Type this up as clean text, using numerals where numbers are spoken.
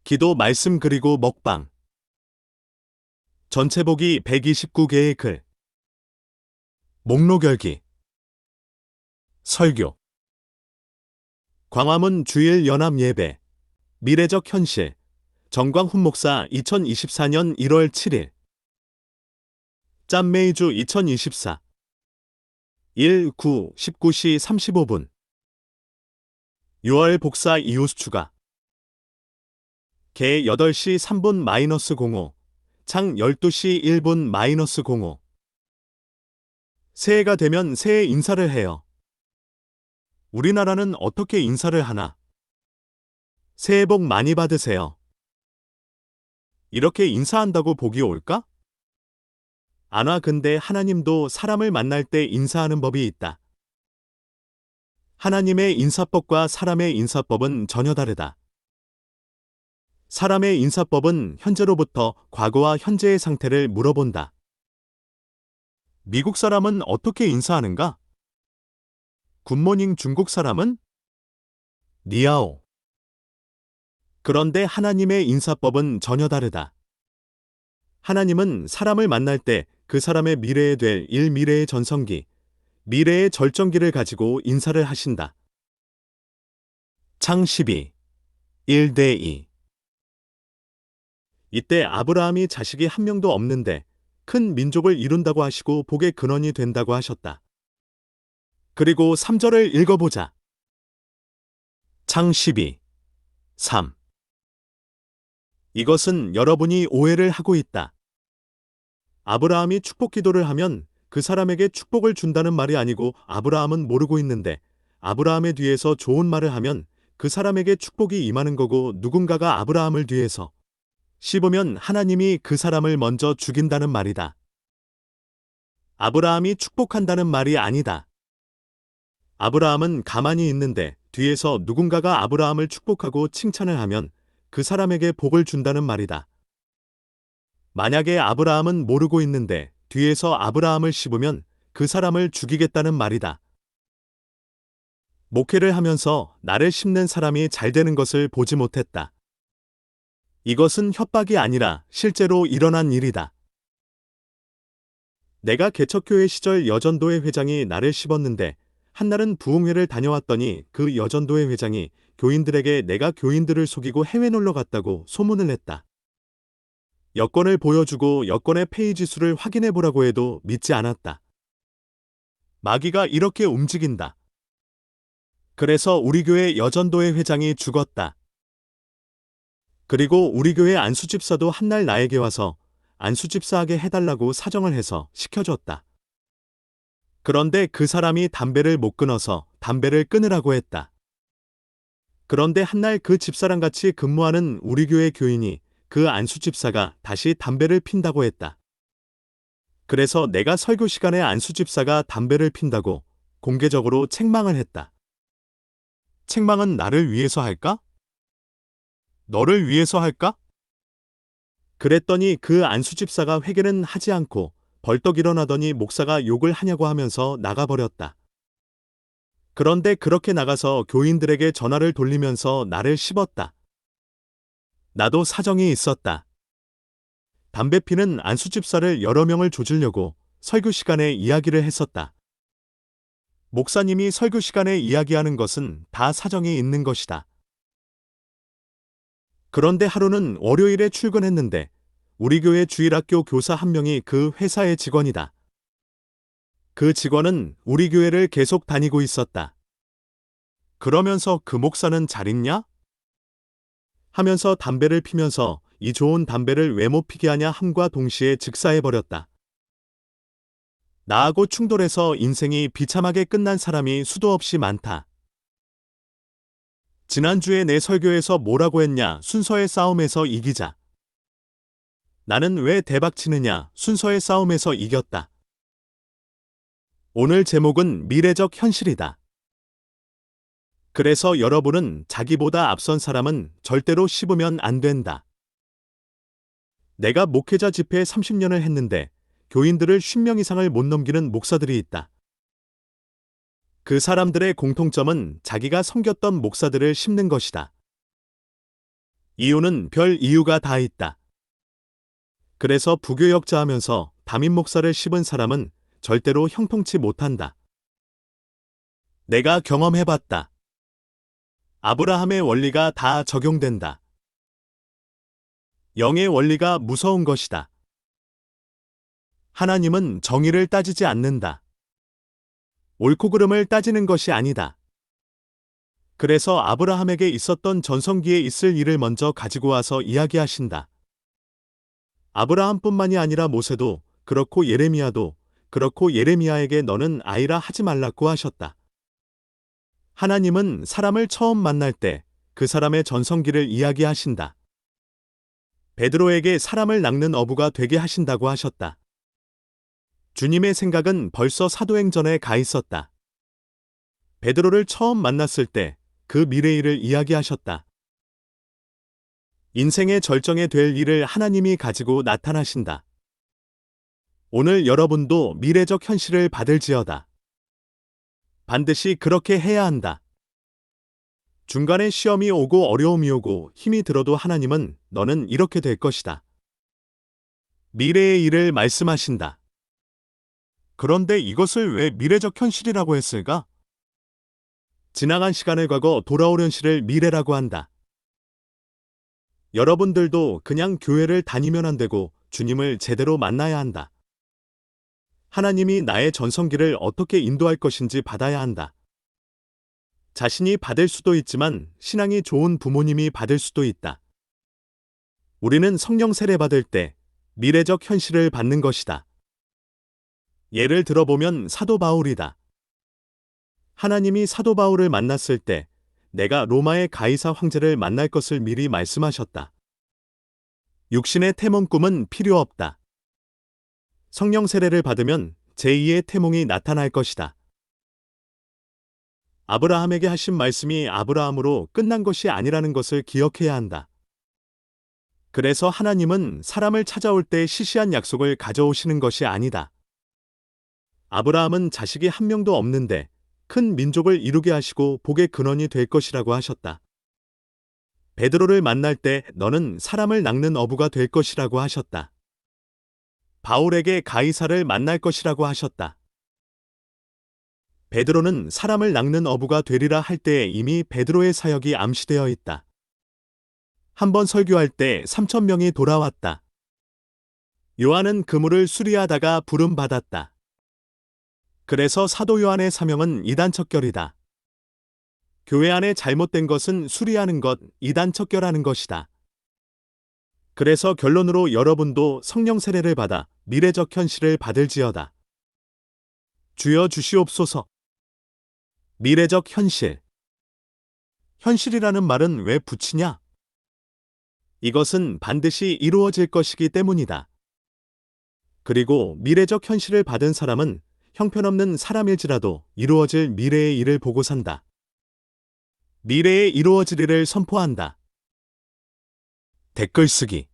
기도 말씀 그리고 먹방. 전체 보기 129개의 글. 목록 열기. 설교. 광화문 주일 연합 예배. 미래적 현실. 정광훈 목사 2024년 1월 7일. 짬메이주 2024. 1, 9, 19시 35분. 6월 복사 이후 수추가. 개 8시 3분 -05. 창 12시 1분 -05. 새해가 되면 새해 인사를 해요. 우리나라는 어떻게 인사를 하나? 새해 복 많이 받으세요. 이렇게 인사한다고 복이 올까? 안 와. 근데 하나님도 사람을 만날 때 인사하는 법이 있다. 하나님의 인사법과 사람의 인사법은 전혀 다르다. 사람의 인사법은 현재로부터 과거와 현재의 상태를 물어본다. 미국 사람은 어떻게 인사하는가? 굿모닝. 중국 사람은 니하오. 그런데 하나님의 인사법은 전혀 다르다. 하나님은 사람을 만날 때 그 사람의 미래에 될 미래의 전성기, 미래의 절정기를 가지고 인사를 하신다. 창 12, 1:2. 이때 아브라함이 자식이 한 명도 없는데 큰 민족을 이룬다고 하시고 복의 근원이 된다고 하셨다. 그리고 3절을 읽어보자. 창 12, 3. 이것은 여러분이 오해를 하고 있다. 아브라함이 축복 기도를 하면 그 사람에게 축복을 준다는 말이 아니고 아브라함은 모르고 있는데 아브라함의 뒤에서 좋은 말을 하면 그 사람에게 축복이 임하는 거고 누군가가 아브라함을 뒤에서 씹으면 하나님이 그 사람을 먼저 죽인다는 말이다. 아브라함이 축복한다는 말이 아니다. 아브라함은 가만히 있는데 뒤에서 누군가가 아브라함을 축복하고 칭찬을 하면 그 사람에게 복을 준다는 말이다. 만약에 아브라함은 모르고 있는데 뒤에서 아브라함을 씹으면 그 사람을 죽이겠다는 말이다. 목회를 하면서 나를 씹는 사람이 잘 되는 것을 보지 못했다. 이것은 협박이 아니라 실제로 일어난 일이다. 내가 개척교회 시절 여전도회 회장이 나를 씹었는데 한날은 부흥회를 다녀왔더니 그 여전도회 회장이 교인들에게 내가 교인들을 속이고 해외 놀러 갔다고 소문을 냈다. 여권을 보여주고 여권의 페이지 수를 확인해 보라고 해도 믿지 않았다. 마귀가 이렇게 움직인다. 그래서 우리 교회 여전도회 회장이 죽었다. 그리고 우리 교회 안수집사도 한날 나에게 와서 안수집사하게 해달라고 사정을 해서 시켜줬다. 그런데 그 사람이 담배를 못 끊어서 담배를 끊으라고 했다. 그런데 한날 그 집사랑 같이 근무하는 우리 교회 교인이 그 안수집사가 다시 담배를 핀다고 했다. 그래서 내가 설교 시간에 안수집사가 담배를 핀다고 공개적으로 책망을 했다. 책망은 나를 위해서 할까? 너를 위해서 할까? 그랬더니 그 안수집사가 회개는 하지 않고 벌떡 일어나더니 목사가 욕을 하냐고 하면서 나가버렸다. 그런데 그렇게 나가서 교인들에게 전화를 돌리면서 나를 씹었다. 나도 사정이 있었다. 담배 피는 안수집사를 여러 명을 조지려고 설교 시간에 이야기를 했었다. 목사님이 설교 시간에 이야기하는 것은 다 사정이 있는 것이다. 그런데 하루는 월요일에 출근했는데 우리 교회 주일학교 교사 한 명이 그 회사의 직원이다. 그 직원은 우리 교회를 계속 다니고 있었다. 그러면서 그 목사는 잘 있냐? 하면서 담배를 피면서 이 좋은 담배를 왜 못 피게 하냐 함과 동시에 즉사해버렸다. 나하고 충돌해서 인생이 비참하게 끝난 사람이 수도 없이 많다. 지난주에 내 설교에서 뭐라고 했냐? 순서의 싸움에서 이기자. 나는 왜 대박치느냐? 순서의 싸움에서 이겼다. 오늘 제목은 미래적 현실이다. 그래서 여러분은 자기보다 앞선 사람은 절대로 씹으면 안 된다. 내가 목회자 집회 30년을 했는데 교인들을 50명 이상을 못 넘기는 목사들이 있다. 그 사람들의 공통점은 자기가 섬겼던 목사들을 씹는 것이다. 이유는 별 이유가 다 있다. 그래서 부교역자하면서 담임 목사를 씹은 사람은 절대로 형통치 못한다. 내가 경험해봤다. 아브라함의 원리가 다 적용된다. 영의 원리가 무서운 것이다. 하나님은 정의를 따지지 않는다. 옳고 그름을 따지는 것이 아니다. 그래서 아브라함에게 있었던 전성기에 있을 일을 먼저 가지고 와서 이야기하신다. 아브라함뿐만이 아니라 모세도 그렇고 예레미야도 그렇고 예레미야에게 너는 아이라 하지 말라고 하셨다. 하나님은 사람을 처음 만날 때 그 사람의 전성기를 이야기하신다. 베드로에게 사람을 낚는 어부가 되게 하신다고 하셨다. 주님의 생각은 벌써 사도행전에 가 있었다. 베드로를 처음 만났을 때 그 미래일을 이야기하셨다. 인생의 절정에 될 일을 하나님이 가지고 나타나신다. 오늘 여러분도 미래적 현실을 받을지어다. 반드시 그렇게 해야 한다. 중간에 시험이 오고 어려움이 오고 힘이 들어도 하나님은 너는 이렇게 될 것이다. 미래의 일을 말씀하신다. 그런데 이것을 왜 미래적 현실이라고 했을까? 지나간 시간의 과거, 돌아올 현실을 미래라고 한다. 여러분들도 그냥 교회를 다니면 안 되고 주님을 제대로 만나야 한다. 하나님이 나의 전성기를 어떻게 인도할 것인지 받아야 한다. 자신이 받을 수도 있지만 신앙이 좋은 부모님이 받을 수도 있다. 우리는 성령 세례 받을 때 미래적 현실을 받는 것이다. 예를 들어보면 사도 바울이다. 하나님이 사도 바울을 만났을 때 내가 로마의 가이사 황제를 만날 것을 미리 말씀하셨다. 육신의 태몽 꿈은 필요 없다. 성령 세례를 받으면 제2의 태몽이 나타날 것이다. 아브라함에게 하신 말씀이 아브라함으로 끝난 것이 아니라는 것을 기억해야 한다. 그래서 하나님은 사람을 찾아올 때 시시한 약속을 가져오시는 것이 아니다. 아브라함은 자식이 한 명도 없는데 큰 민족을 이루게 하시고 복의 근원이 될 것이라고 하셨다. 베드로를 만날 때 너는 사람을 낚는 어부가 될 것이라고 하셨다. 바울에게 가이사를 만날 것이라고 하셨다. 베드로는 사람을 낚는 어부가 되리라 할 때에 이미 베드로의 사역이 암시되어 있다. 한 번 설교할 때 3,000명이 돌아왔다. 요한은 그물을 수리하다가 부름받았다. 그래서 사도 요한의 사명은 이단척결이다. 교회 안에 잘못된 것은 수리하는 것, 이단척결하는 것이다. 그래서 결론으로 여러분도 성령 세례를 받아 미래적 현실을 받을지어다. 주여 주시옵소서. 미래적 현실. 현실이라는 말은 왜 붙이냐? 이것은 반드시 이루어질 것이기 때문이다. 그리고 미래적 현실을 받은 사람은 형편없는 사람일지라도 이루어질 미래의 일을 보고 산다. 미래에 이루어질 일을 선포한다. 댓글 쓰기